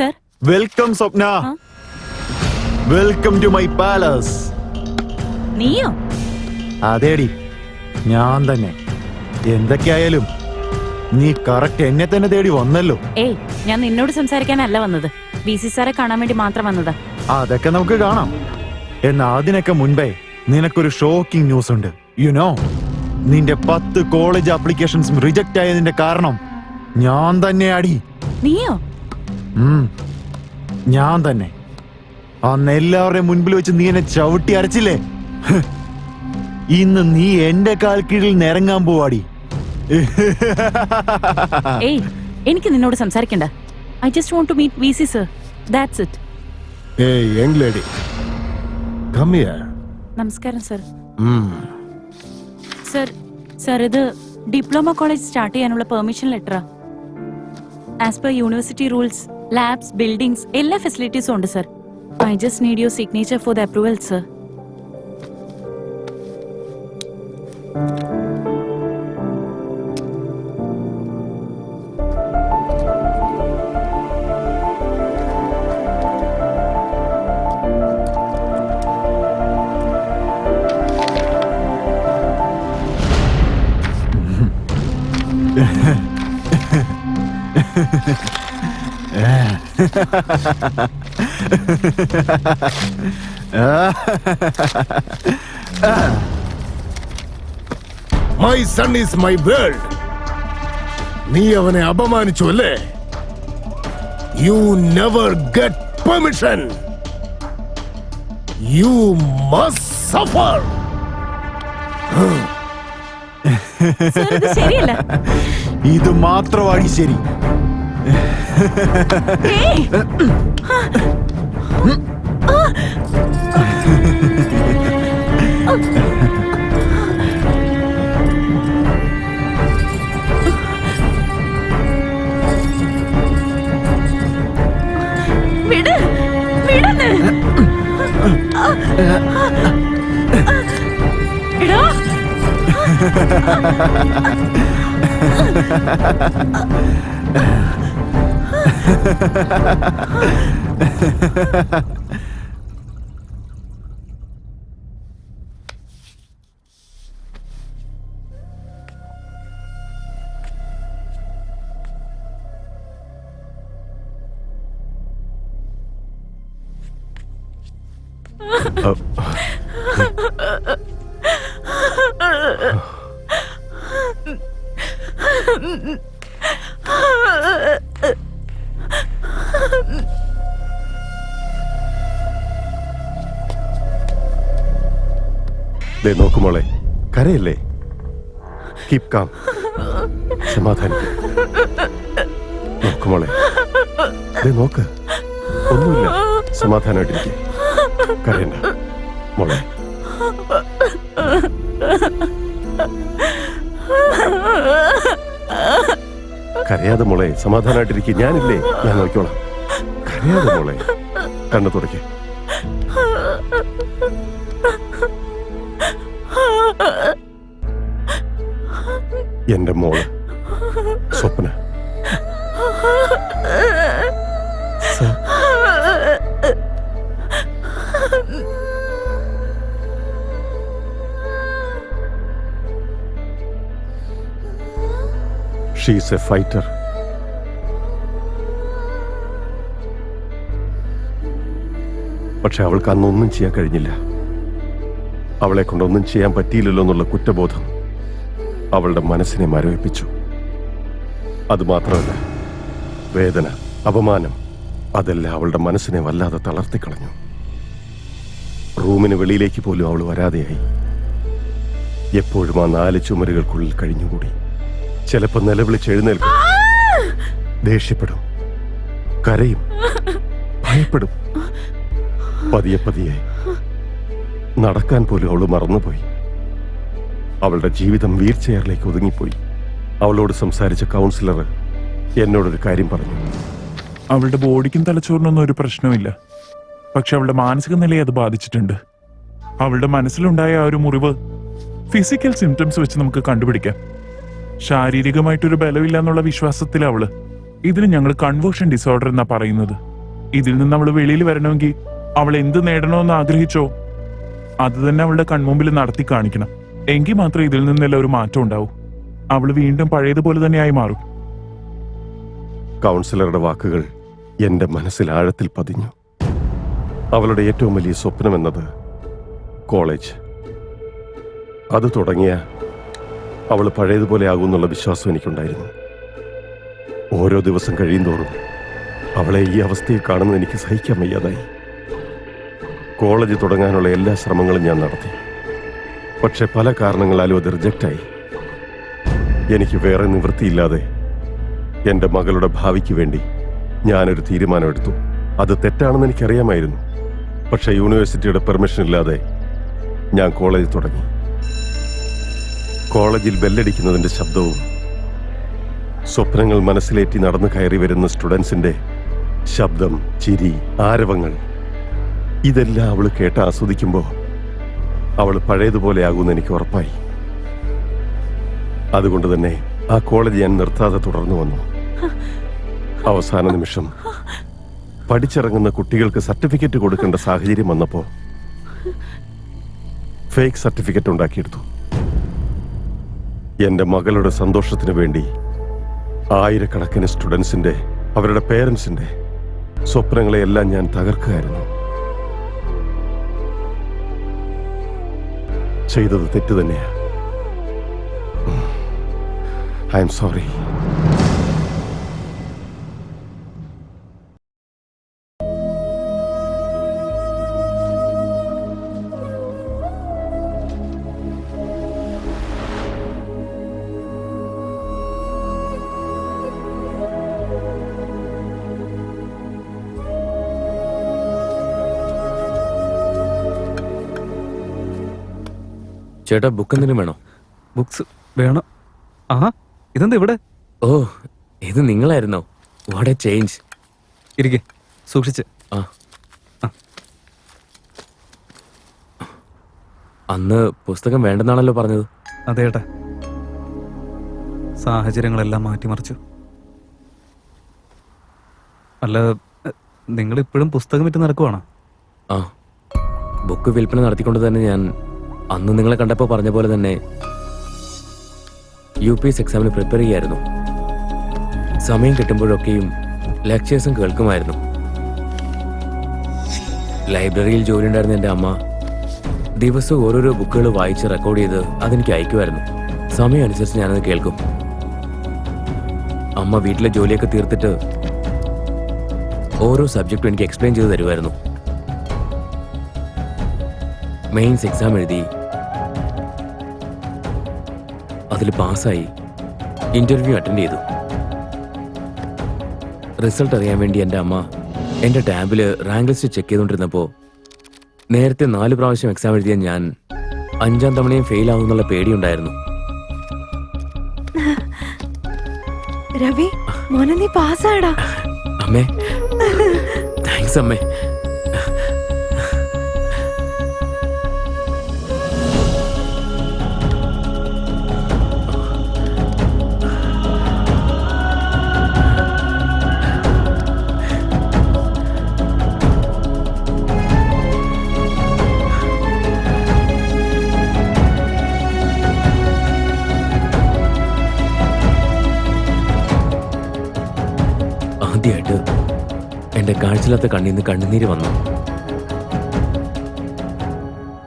Sir. Welcome Swapna. Welcome to my palace. നീയോ? അതേടി, ഞാൻ തന്നെ. എന്തൊക്കെയായാലും നീ കറക്റ്റ് എന്നെ തന്നെ തേടി വന്നല്ലോ. ഏയ്, ഞാൻ നിന്നോട് സംസാരിക്കാനല്ല വന്നത്. VC സാറെ കാണാൻ വേണ്ടി മാത്രം വന്നതാ. അതൊക്കെ നമുക്ക് കാണാം. എന്നാ അതിനൊക്കെ മുൻപേ നിനക്കൊരു ഷോക്കിംഗ് ന്യൂസ് ഉണ്ട്. യുനോ, നിന്റെ 10 കോളേജ് ആപ്ലിക്കേഷൻസും റിജക്റ്റ് ആയതിന്റെ കാരണം ഞാൻ തന്നെ അടി. നീയോ? ഞാൻ തന്നെ. അന്ന് എല്ലാവരുടെയും മുൻപിൽ വെച്ച് നീ എന്നെ ചവിട്ടി അരച്ചില്ലേ? ഇന്ന് നീ എന്റെ കാൽ കീഴിൽ നിരങ്ങാൻ പോവാടി. ഏയ്, എനിക്ക് നിന്നോട് സംസാരിക്കണ്ട. I just want to meet VC sir. That's it. Hey, young lady. Come here. നമസ്കാരം സർ. സർ, ഇത് ഡിപ്ലോമ കോളേജ് സ്റ്റാർട്ട് ചെയ്യാനുള്ള പെർമിഷൻ ലെറ്ററാ. As per university rules, labs, buildings, എല്ലാ ഫെസിലിറ്റീസും ഉണ്ട് sir. I just need your signature for the approval, sir. My son is my world. നീ അവനെ അപമാനിച്ചു അല്ലേ? You never get permission. You must suffer. Sir, ഇത് ശരിയല്ല. ഇത് മാത്രമാണ് ശരി. വിട്, വിടന്ന്. എടാ, നോക്കുമോളെ, കരയല്ലേ? Keep calm. സമാധാനിക്കും. നോക്കുമോളെ, നോക്ക്, ഒന്നുമില്ല. സമാധാനമായിട്ടിരിക്കും. കരയണ്ട മോളെ. കരയാതെ മോളെ, സമാധാനമായിട്ടിരിക്കും. ഞാനില്ലേ, ഞാൻ നോക്കിക്കോളാം. കരയാതെ മോളെ, കണ്ണു തുറക്കേ. എന്റെ മോള് സ്വപ്ന. She is a fighter. പക്ഷെ അവൾക്ക് അന്നൊന്നും ചെയ്യാൻ കഴിഞ്ഞില്ല. അവളെ കൊണ്ടൊന്നും ചെയ്യാൻ പറ്റിയില്ലല്ലോ എന്നുള്ള കുറ്റബോധം അവളുടെ മനസ്സിനെ മരവിപ്പിച്ചു. അതുമാത്രമല്ല, വേദന, അപമാനം, അതെല്ലാം അവളുടെ മനസ്സിനെ വല്ലാതെ തളർത്തിക്കളഞ്ഞു. റൂമിന് വെളിയിലേക്ക് പോലും അവൾ വരാതെയായി. എപ്പോഴും ആ 4 ചുമരുകൾക്കുള്ളിൽ കഴിഞ്ഞുകൂടി. ചിലപ്പോൾ നിലവിളിച്ചെഴുന്നേൽക്കും, ദേഷ്യപ്പെടും, കരയും, ഭയപ്പെടും. പതിയെ പതിയെ നടക്കാൻ പോലും അവൾ മറന്നുപോയി. അവളുടെ ജീവിതം വീൽ ചെയറിലേക്ക് ഒതുങ്ങിപ്പോയി. അവളോട് സംസാരിച്ച കൗൺസിലർ എന്നോടൊരു കാര്യം പറഞ്ഞു. അവളുടെ ബോഡിക്കും തലച്ചോറിനൊന്നും ഒരു പ്രശ്നമില്ല, പക്ഷെ അവളുടെ മാനസിക നിലയെ അത് ബാധിച്ചിട്ടുണ്ട്. അവളുടെ മനസ്സിലുണ്ടായ ആ ഒരു മുറിവ് ഫിസിക്കൽ സിംറ്റംസ് വെച്ച് നമുക്ക് കണ്ടുപിടിക്കാം. ശാരീരികമായിട്ടൊരു ബലമില്ല എന്നുള്ള വിശ്വാസത്തിൽ അവള്. ഇതിന് ഞങ്ങൾ കൺവേർഷൻ ഡിസോർഡർ എന്നാ പറയുന്നത്. ഇതിൽ നിന്ന് അവള് വെളിയിൽ വരണമെങ്കിൽ അവൾ എന്ത് നേടണമെന്ന് ആഗ്രഹിച്ചോ അത് തന്നെ അവളുടെ കൺമുമ്പിൽ നടത്തി കാണിക്കണം. എങ്കിൽ മാത്രമേ ഇതിൽ നിന്നെല്ലാം ഒരു മാറ്റം ഉണ്ടാവൂ. അവള് വീണ്ടും പഴയതുപോലെ തന്നെയായി മാറും. കൗൺസിലറുടെ വാക്കുകൾ എന്റെ മനസ്സിൽ ആഴത്തിൽ പതിഞ്ഞു. അവളുടെ ഏറ്റവും വലിയ സ്വപ്നമെന്നത് കോളേജ്. അത് തുടങ്ങിയ അവൾ പഴയതുപോലെ ആകുമെന്നുള്ള വിശ്വാസം എനിക്കുണ്ടായിരുന്നു. ഓരോ ദിവസം കഴിയുന്തോറും അവളെ ഈ അവസ്ഥയിൽ കാണുന്നത് എനിക്ക് സഹിക്കാൻ വയ്യാതായി. കോളേജ് തുടങ്ങാനുള്ള എല്ലാ ശ്രമങ്ങളും ഞാൻ നടത്തി. പക്ഷെ പല കാരണങ്ങളാലും അത് റിജക്റ്റായി. എനിക്ക് വേറെ നിവൃത്തിയില്ലാതെ എൻ്റെ മകളുടെ ഭാവിക്ക് വേണ്ടി ഞാനൊരു തീരുമാനമെടുത്തു. അത് തെറ്റാണെന്ന് എനിക്കറിയാമായിരുന്നു. പക്ഷെ യൂണിവേഴ്സിറ്റിയുടെ പെർമിഷൻ ഇല്ലാതെ ഞാൻ കോളേജ് തുടങ്ങി. കോളേജിൽ ബെല്ലടിക്കുന്നതിൻ്റെ ശബ്ദവും സ്വപ്നങ്ങൾ മനസ്സിലേറ്റി നടന്നു കയറി വരുന്ന സ്റ്റുഡൻസിന്റെ ശബ്ദം, ചിരി, ആരവങ്ങൾ, ഇതെല്ലാം അവൾ കേട്ട് ആസ്വദിക്കുമ്പോൾ അവൾ പഴയതുപോലെ ആകുമെന്ന് എനിക്ക് ഉറപ്പായി. അതുകൊണ്ട് തന്നെ ആ കോളേജ് ഞാൻ നിർത്താതെ തുടർന്നു വന്നു. അവസാന നിമിഷം പഠിച്ചിറങ്ങുന്ന കുട്ടികൾക്ക് സർട്ടിഫിക്കറ്റ് കൊടുക്കേണ്ട സാഹചര്യം വന്നപ്പോൾ ഫേക്ക് സർട്ടിഫിക്കറ്റ് ഉണ്ടാക്കിയെടുത്തു. എന്റെ മകളുടെ സന്തോഷത്തിന് വേണ്ടി ആയിരക്കണക്കിന് സ്റ്റുഡൻസിന്റെ, അവരുടെ പേരൻസിന്റെ സ്വപ്നങ്ങളെയെല്ലാം ഞാൻ തകർക്കുകയായിരുന്നു. ചെയ്തത് തെറ്റ് തന്നെയാ. I am sorry. ചേട്ടാ, ബുക്ക് എന്തിനും വേണോ? ബുക്സ് വേണം. ആ ഇതെന്താ ഇവിടെ? ഓ, ഇത് നിങ്ങളായിരുന്നോ? What A change. ഇരിക്കെ, സൂക്ഷിച്ച്. ആ, അന്ന് പുസ്തകം വേണ്ടെന്നാണല്ലോ പറഞ്ഞത്. അതേട്ടാ, സാഹചര്യങ്ങളെല്ലാം മാറ്റിമറിച്ചു. അല്ല, നിങ്ങളിപ്പോഴും പുസ്തകം വിറ്റ് നടക്കുവാണോ? ആ, ബുക്ക് വിൽപ്പന നടത്തിക്കൊണ്ട് തന്നെ ഞാൻ അന്ന് നിങ്ങളെ കണ്ടപ്പോൾ പറഞ്ഞ പോലെ തന്നെ UPS എക്സാമിന് പ്രിപ്പയർ ചെയ്യായിരുന്നു. സമയം കിട്ടുമ്പോഴൊക്കെയും ലെക്ചേഴ്സും കേൾക്കുമായിരുന്നു. ലൈബ്രറിയിൽ ജോലി ഉണ്ടായിരുന്ന എൻ്റെ അമ്മ ദിവസവും ഓരോരോ ബുക്കുകൾ വായിച്ച് റെക്കോർഡ് ചെയ്ത് അതെനിക്ക് അയക്കുമായിരുന്നു. സമയം അനുസരിച്ച് ഞാനത് കേൾക്കും. അമ്മ വീട്ടിലെ ജോലിയൊക്കെ തീർത്തിട്ട് ഓരോ സബ്ജക്റ്റും എനിക്ക് എക്സ്പ്ലെയിൻ ചെയ്ത് തരുമായിരുന്നു. മെയിൻസ് എക്സാം എഴുതി അതിൽ പാസ്സായി ഇന്റർവ്യൂ അറ്റൻഡ് ചെയ്തു. റിസൾട്ട് അറിയാൻ വേണ്ടി എൻ്റെ അമ്മ എൻ്റെ ടാബിൽ റാങ്ക് ലിസ്റ്റ് ചെക്ക് ചെയ്തുകൊണ്ടിരുന്നപ്പോൾ നേരത്തെ 4 പ്രാവശ്യം എക്സാം എഴുതിയ ഞാൻ 5ാം തവണയും ഫെയിൽ ആവുമെന്നുള്ള പേടിയുണ്ടായിരുന്നു. രവി, മോനെ നീ പാസ്സായടാ. അമ്മേ, താങ്ക്സ് അമ്മേ. ആദ്യമായിട്ട് എൻ്റെ കാഴ്ചയില്ലാത്ത കണ്ണീന്ന് കണ്ണുനീര് വന്നു.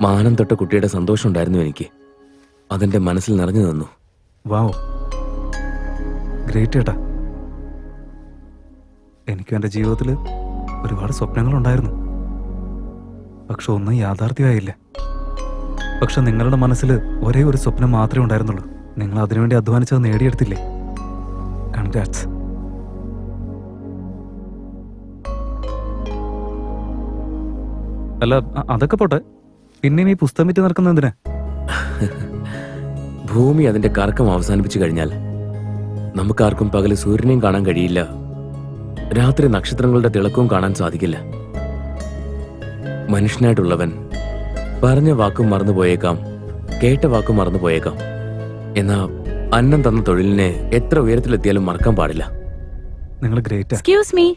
മാനം തൊട്ട കുട്ടിയുടെ സന്തോഷം ഉണ്ടായിരുന്നു എനിക്ക്. അതെന്റെ മനസ്സിൽ നിറഞ്ഞു നിന്നു. വാവ്, ഗ്രേറ്റ് ഏട്ടാ. എനിക്കും എൻ്റെ ജീവിതത്തിൽ ഒരുപാട് സ്വപ്നങ്ങളുണ്ടായിരുന്നു. പക്ഷെ ഒന്നും യാഥാർത്ഥ്യമായില്ല. പക്ഷെ നിങ്ങളുടെ മനസ്സിൽ ഒരേ ഒരു സ്വപ്നം മാത്രമേ ഉണ്ടായിരുന്നുള്ളൂ. നിങ്ങൾ അതിനുവേണ്ടി അധ്വാനിച്ചത് നേടിയെടുത്തില്ലേ? കൺഗ്രാറ്റ്സ്. അല്ല, അതൊക്കെ പോട്ടെ, പിന്നെയും ഈ പുസ്തകം വിറ്റ് നടക്കുന്ന എന്തിനാ? ഭൂമി അതിന്റെ കറക്കം അവസാനിപ്പിച്ചു കഴിഞ്ഞാൽ നമുക്കാർക്കും പകല് സൂര്യനെയും കാണാൻ കഴിയില്ല, രാത്രി നക്ഷത്രങ്ങളുടെ തിളക്കവും കാണാൻ സാധിക്കില്ല. മനുഷ്യനായിട്ടുള്ളവൻ പറഞ്ഞ വാക്കും മറന്നുപോയേക്കാം, കേട്ട വാക്കും മറന്നുപോയേക്കാം. എന്നാ അന്നം തന്ന തൊഴിലിനെ എത്ര ഉയരത്തിലെത്തിയാലും മറക്കാൻ പാടില്ല. നിങ്ങൾ ഗ്രേറ്റ്. Excuse me.